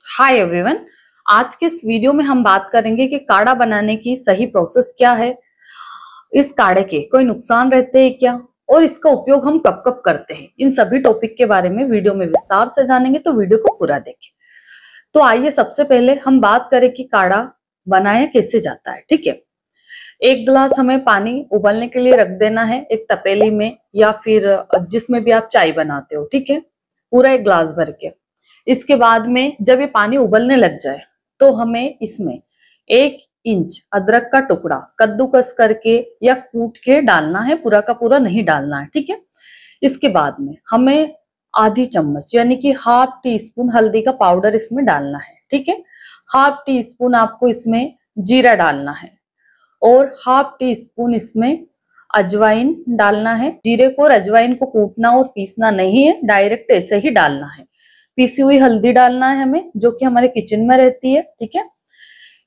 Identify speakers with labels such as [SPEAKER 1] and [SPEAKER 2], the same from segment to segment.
[SPEAKER 1] Hi everyone. आज के इस वीडियो में हम बात करेंगे कि काढ़ा बनाने की सही प्रोसेस क्या है, इस काढ़े के कोई नुकसान रहते हैं क्या, और इसका उपयोग हम कब कब करते हैं। इन सभी टॉपिक के बारे में वीडियो में विस्तार से जानेंगे, तो वीडियो को पूरा देखें। तो आइए सबसे पहले हम बात करें कि काढ़ा बनाया कैसे जाता है। ठीक है, एक गिलास हमें पानी उबलने के लिए रख देना है एक तपेली में, या फिर जिसमें भी आप चाय बनाते हो। ठीक है, पूरा एक गिलास भर के। इसके बाद में जब ये पानी उबलने लग जाए तो हमें इसमें 1 इंच अदरक का टुकड़ा कद्दूकस करके या कूट के डालना है, पूरा का पूरा नहीं डालना है। ठीक है, इसके बाद में हमें आधी चम्मच यानी कि हाफ टी स्पून हल्दी का पाउडर इसमें डालना है। ठीक है, हाफ टी स्पून आपको इसमें जीरा डालना है और हाफ टी स्पून इसमें अजवाइन डालना है। जीरे को और अजवाइन को कूटना और पीसना नहीं है, डायरेक्ट ऐसे ही डालना है। पीसी हुई हल्दी डालना है हमें, जो कि हमारे किचन में रहती है। ठीक है,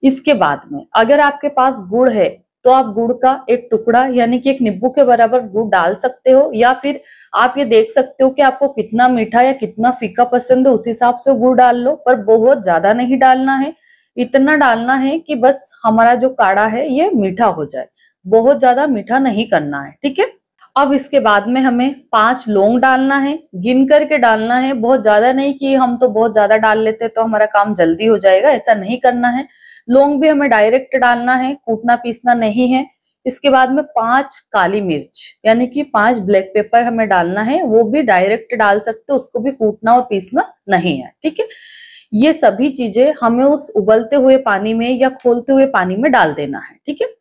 [SPEAKER 1] इसके बाद में अगर आपके पास गुड़ है तो आप गुड़ का एक टुकड़ा यानी कि 1 नींबू के बराबर गुड़ डाल सकते हो, या फिर आप ये देख सकते हो कि आपको कितना मीठा या कितना फीका पसंद है, उस हिसाब से गुड़ डाल लो, पर बहुत ज्यादा नहीं डालना है। इतना डालना है कि बस हमारा जो काढ़ा है ये मीठा हो जाए, बहुत ज्यादा मीठा नहीं करना है। ठीक है, अब इसके बाद में हमें 5 लौंग डालना है, गिन करके डालना है, बहुत ज्यादा नहीं कि हम तो बहुत ज्यादा डाल लेते तो हमारा काम जल्दी हो जाएगा, ऐसा नहीं करना है। लौंग भी हमें डायरेक्ट डालना है, कूटना पीसना नहीं है। इसके बाद में 5 काली मिर्च यानी कि 5 ब्लैक पेपर हमें डालना है, वो भी डायरेक्ट डाल सकते, उसको भी कूटना और पीसना नहीं है। ठीक है, ये सभी चीजें हमें उस उबलते हुए पानी में या खोलते हुए पानी में डाल देना है। ठीक है,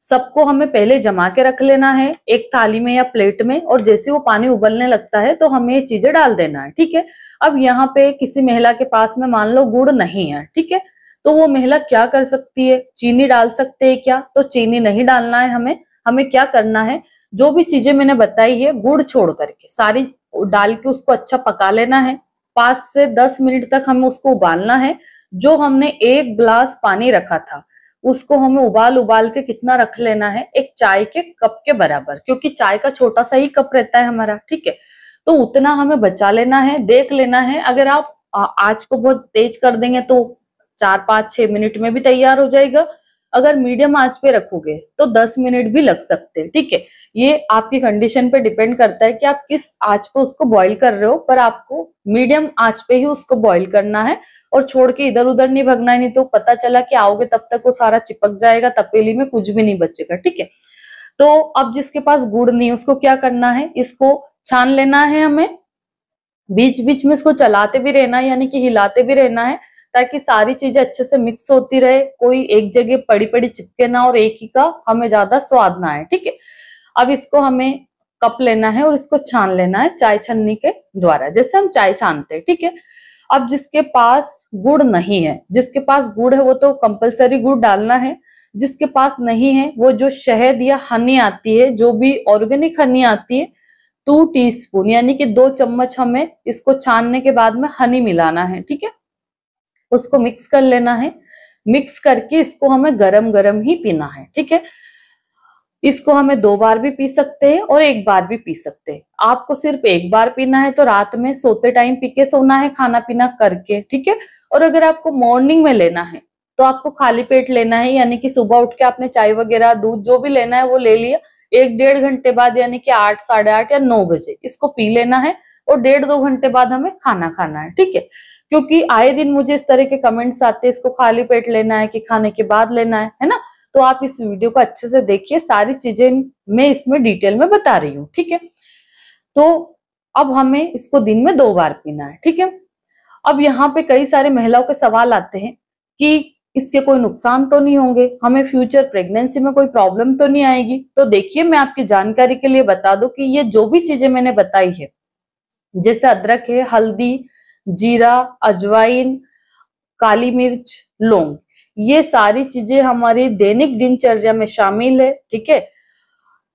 [SPEAKER 1] सबको हमें पहले जमा के रख लेना है एक थाली में या प्लेट में, और जैसे वो पानी उबलने लगता है तो हमें ये चीजें डाल देना है। ठीक है, अब यहाँ पे किसी महिला के पास में मान लो गुड़ नहीं है, ठीक है, तो वो महिला क्या कर सकती है, चीनी डाल सकते हैं क्या? तो चीनी नहीं डालना है हमें। हमें क्या करना है, जो भी चीजें मैंने बताई है गुड़ छोड़ करके सारी डाल के उसको अच्छा पका लेना है। 5 से 10 मिनट तक हमें उसको उबालना है। जो हमने 1 गिलास पानी रखा था उसको हमें उबाल उबाल के कितना रख लेना है, एक चाय के कप के बराबर, क्योंकि चाय का छोटा सा ही कप रहता है हमारा। ठीक है, तो उतना हमें बचा लेना है। देख लेना है, अगर आप आंच को बहुत तेज कर देंगे तो 4-5-6 मिनट में भी तैयार हो जाएगा। अगर मीडियम आंच पे रखोगे तो 10 मिनट भी लग सकते हैं। ठीक है, ये आपकी कंडीशन पे डिपेंड करता है कि आप किस आंच पे उसको बॉईल कर रहे हो, पर आपको मीडियम आंच पे ही उसको बॉईल करना है और छोड़ के इधर उधर नहीं भगना है, नहीं तो पता चला कि आओगे तब तक वो सारा चिपक जाएगा, तपेली में कुछ भी नहीं बचेगा। ठीक है, तो अब जिसके पास गुड़ नहीं है उसको क्या करना है, इसको छान लेना है हमें। बीच बीच में इसको चलाते भी रहना है, यानी कि हिलाते भी रहना है, ताकि सारी चीजें अच्छे से मिक्स होती रहे, कोई एक जगह पड़ी पड़ी चिपके ना और एक ही का हमें ज्यादा स्वाद ना आए। ठीक है, अब इसको हमें कप लेना है और इसको छान लेना है चाय छन्नी के द्वारा, जैसे हम चाय छानते हैं। ठीक है, अब जिसके पास गुड़ नहीं है, जिसके पास गुड़ है वो तो कंपलसरी गुड़ डालना है। जिसके पास नहीं है वो जो शहद या हनी आती है, जो भी ऑर्गेनिक हनी आती है, 2 टीस्पून यानी कि 2 चम्मच हमें इसको छानने के बाद में हनी मिलाना है। ठीक है, उसको मिक्स कर लेना है। मिक्स करके इसको हमें गरम गरम ही पीना है। ठीक है, इसको हमें 2 बार भी पी सकते हैं और 1 बार भी पी सकते हैं। आपको सिर्फ 1 बार पीना है तो रात में सोते टाइम पी के सोना है, खाना पीना करके। ठीक है, और अगर आपको मॉर्निंग में लेना है तो आपको खाली पेट लेना है, यानी कि सुबह उठ के आपने चाय वगैरह दूध जो भी लेना है वो ले लिया, 1-1.5 घंटे बाद यानी कि 8, 8:30 या 9 बजे इसको पी लेना है, और 1.5-2 घंटे बाद हमें खाना खाना है। ठीक है, क्योंकि आए दिन मुझे इस तरह के कमेंट्स आते हैं, इसको खाली पेट लेना है कि खाने के बाद लेना है ना? तो आप इस वीडियो को अच्छे से देखिए, सारी चीजें मैं इसमें डिटेल में बता रही हूँ। ठीक है, तो अब हमें इसको दिन में 2 बार पीना है। ठीक है, अब यहाँ पे कई सारे महिलाओं के सवाल आते हैं कि इसके कोई नुकसान तो नहीं होंगे, हमें फ्यूचर प्रेगनेंसी में कोई प्रॉब्लम तो नहीं आएगी? तो देखिए, मैं आपकी जानकारी के लिए बता दूं कि ये जो भी चीजें मैंने बताई है, जैसे अदरक है, हल्दी, जीरा, अजवाइन, काली मिर्च, लौंग, ये सारी चीजें हमारी दैनिक दिनचर्या में शामिल है। ठीक है,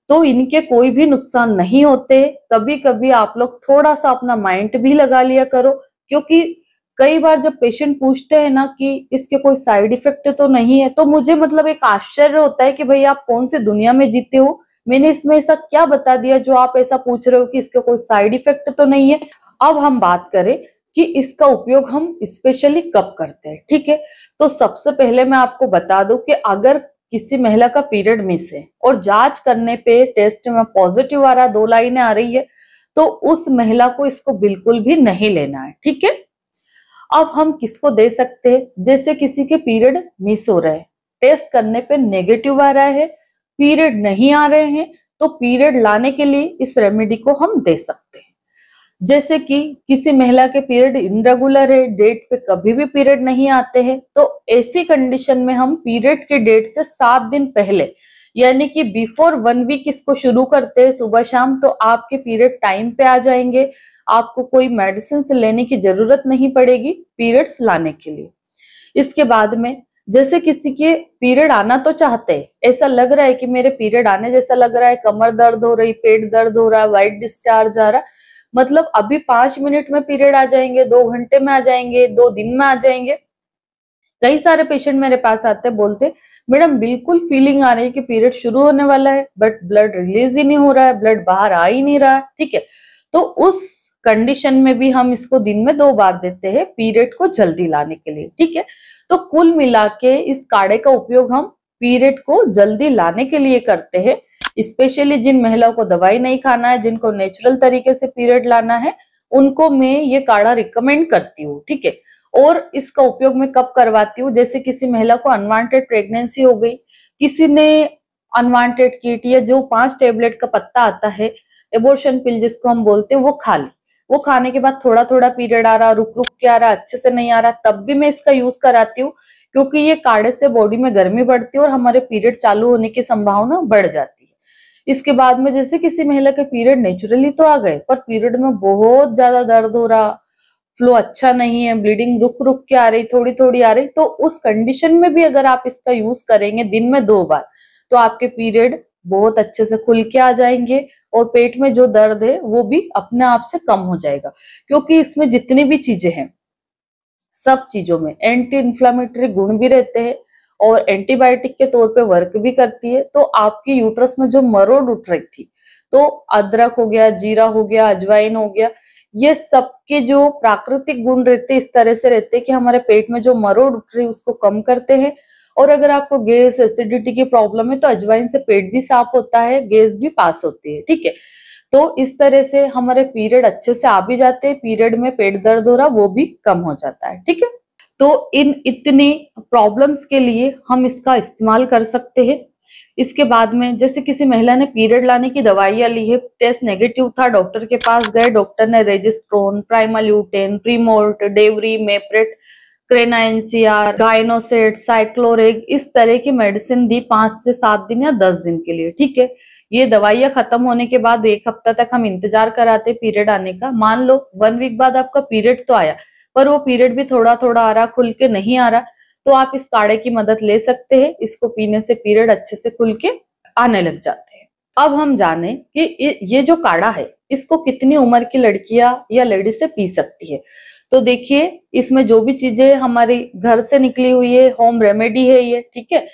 [SPEAKER 1] तो इनके कोई भी नुकसान नहीं होते। कभी कभी आप लोग थोड़ा सा अपना माइंड भी लगा लिया करो, क्योंकि कई बार जब पेशेंट पूछते हैं ना कि इसके कोई साइड इफेक्ट तो नहीं है, तो मुझे मतलब एक आश्चर्य होता है कि भाई आप कौन सी दुनिया में जीते हो, मैंने इसमें ऐसा क्या बता दिया जो आप ऐसा पूछ रहे हो कि इसके कोई साइड इफेक्ट तो नहीं है। अब हम बात करें कि इसका उपयोग हम स्पेशली कब करते हैं। ठीक है, तो सबसे पहले मैं आपको बता दूं कि अगर किसी महिला का पीरियड मिस है और जांच करने पे टेस्ट में पॉजिटिव आ रहा, 2 लाइनें आ रही है, तो उस महिला को इसको बिल्कुल भी नहीं लेना है। ठीक है, अब हम किसको दे सकते हैं, जैसे किसी के पीरियड मिस हो रहे हैं, टेस्ट करने पे नेगेटिव आ रहा है, पीरियड नहीं आ रहे हैं, तो पीरियड लाने के लिए इस रेमेडी को हम दे सकते हैं। जैसे कि किसी महिला के पीरियड इनरेगुलर है, डेट पे कभी भी पीरियड नहीं आते हैं, तो ऐसी कंडीशन में हम पीरियड के डेट से 7 दिन पहले, यानी कि बिफोर 1 वीक इसको शुरू करते हैं सुबह शाम, तो आपके पीरियड टाइम पे आ जाएंगे। आपको कोई मेडिसिन लेने की जरूरत नहीं पड़ेगी पीरियड्स लाने के लिए। इसके बाद में जैसे किसी के पीरियड आना तो चाहते हैं, ऐसा लग रहा है कि मेरे पीरियड आने जैसा लग रहा है, कमर दर्द हो रही, पेट दर्द हो रहा है, व्हाइट डिस्चार्ज आ रहा, मतलब अभी 5 मिनट में पीरियड आ जाएंगे, 2 घंटे में आ जाएंगे, 2 दिन में आ जाएंगे। कई सारे पेशेंट मेरे पास आते हैं, बोलते मैडम बिल्कुल फीलिंग आ रही है कि पीरियड शुरू होने वाला है, बट ब्लड रिलीज ही नहीं हो रहा है, ब्लड बाहर आ ही नहीं रहा है। ठीक है, तो उस कंडीशन में भी हम इसको दिन में 2 बार देते हैं पीरियड को जल्दी लाने के लिए। ठीक है, तो कुल मिला के इस काढ़े का उपयोग हम पीरियड को जल्दी लाने के लिए करते हैं। स्पेशली जिन महिलाओं को दवाई नहीं खाना है, जिनको नेचुरल तरीके से पीरियड लाना है, उनको मैं ये काढ़ा रिकमेंड करती हूँ। ठीक है, और इसका उपयोग मैं कब करवाती हूँ, जैसे किसी महिला को अनवांटेड प्रेगनेंसी हो गई, किसी ने अनवांटेड किट या जो 5 टेबलेट का पत्ता आता है, एबॉर्शन पिल जिसको हम बोलते हैं, वो खा ली, वो खाने के बाद थोड़ा थोड़ा पीरियड आ रहा, रुक रुक के आ रहा, अच्छे से नहीं आ रहा, तब भी मैं इसका यूज कराती हूँ, क्योंकि ये काढ़े से बॉडी में गर्मी बढ़ती है और हमारे पीरियड चालू होने की संभावना बढ़ जाती है। इसके बाद में जैसे किसी महिला के पीरियड नेचुरली तो आ गए, पर पीरियड में बहुत ज्यादा दर्द हो रहा, फ्लो अच्छा नहीं है, ब्लीडिंग रुक रुक के आ रही, थोड़ी थोड़ी आ रही, तो उस कंडीशन में भी अगर आप इसका यूज करेंगे दिन में 2 बार, तो आपके पीरियड बहुत अच्छे से खुल के आ जाएंगे और पेट में जो दर्द है वो भी अपने आप से कम हो जाएगा। क्योंकि इसमें जितनी भी चीजें हैं, सब चीजों में एंटी इंफ्लेमेटरी गुण भी रहते हैं और एंटीबायोटिक के तौर पे वर्क भी करती है। तो आपकी यूट्रस में जो मरोड़ उठ रही थी, तो अदरक हो गया, जीरा हो गया, अजवाइन हो गया, ये सबके जो प्राकृतिक गुण रहते हैं इस तरह से रहते हैं कि हमारे पेट में जो मरोड़ उठ रही है उसको कम करते हैं। और अगर आपको गैस एसिडिटी की प्रॉब्लम है, तो अजवाइन से पेट भी साफ होता है, गैस भी पास होती है। ठीक है, तो इस तरह से हमारे पीरियड अच्छे से आ भी जाते हैं, पीरियड में पेट दर्द हो रहा वो भी कम हो जाता है। ठीक है, तो इन इतनी प्रॉब्लम्स के लिए हम इसका इस्तेमाल कर सकते हैं। इसके बाद में जैसे किसी महिला ने पीरियड लाने की दवाइयां ली है, टेस्ट नेगेटिव था, डॉक्टर के पास गए, डॉक्टर ने रेजिस्ट्रोन, प्राइमाल्यूटेन, प्रीमोल्ट, डेवरी, मेप्रेट, क्रेनाइंसिया, गाइनोसेट, साइक्लोरेग, इस तरह की मेडिसिन दी 5 से 7 दिन या 10 दिन के लिए। ठीक है, ये दवाइयां खत्म होने के बाद 1 हफ्ता तक हम इंतजार कराते पीरियड आने का। मान लो 1 वीक बाद आपका पीरियड तो आया, पर वो पीरियड भी थोड़ा थोड़ा आ रहा, खुल के नहीं आ रहा, तो आप इस काढ़े की मदद ले सकते हैं। इसको पीने से पीरियड अच्छे से खुल के आने लग जाते हैं। अब हम जाने कि ये जो काढ़ा है इसको कितनी उम्र की लड़कियां या लेडी से पी सकती है। तो देखिए, इसमें जो भी चीजें हमारी घर से निकली हुई है, होम रेमेडी है ये। ठीक है,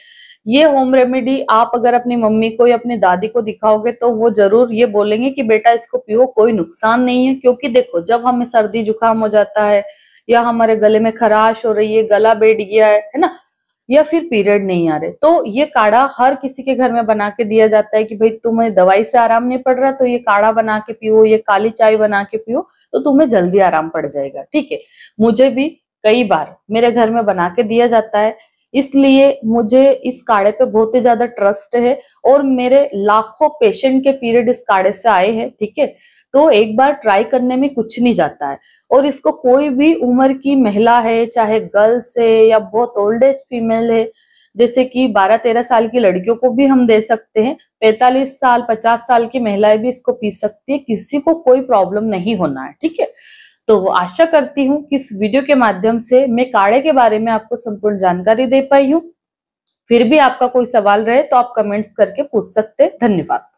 [SPEAKER 1] ये होम रेमेडी आप अगर अपनी मम्मी को या अपनी दादी को दिखाओगे तो वो जरूर ये बोलेंगे कि बेटा इसको पियो, कोई नुकसान नहीं है। क्योंकि देखो, जब हमें सर्दी जुकाम हो जाता है या हमारे गले में खराश हो रही है, गला बैठ गया है ना, या फिर पीरियड नहीं आ रहे, तो ये काढ़ा हर किसी के घर में बना के दिया जाता है कि भाई तुम्हें दवाई से आराम नहीं पड़ रहा तो ये काढ़ा बना के पियो, ये काली चाय बना के पियो, तो तुम्हें जल्दी आराम पड़ जाएगा। ठीक है, मुझे भी कई बार मेरे घर में बना के दिया जाता है, इसलिए मुझे इस काढ़े पे बहुत ही ज्यादा ट्रस्ट है और मेरे लाखों पेशेंट के पीरियड इस काढ़े से आए हैं। ठीक है, तो एक बार ट्राई करने में कुछ नहीं जाता है। और इसको कोई भी उम्र की महिला है, चाहे गर्ल्स है या बहुत ओल्ड एज फीमेल है, जैसे कि 12-13 साल की लड़कियों को भी हम दे सकते हैं, 45 साल 50 साल की महिलाएं भी इसको पी सकती है, किसी को कोई प्रॉब्लम नहीं होना है। ठीक है, तो आशा करती हूँ कि इस वीडियो के माध्यम से मैं काढ़े के बारे में आपको संपूर्ण जानकारी दे पाई हूँ। फिर भी आपका कोई सवाल रहे तो आप कमेंट्स करके पूछ सकते हैं। धन्यवाद।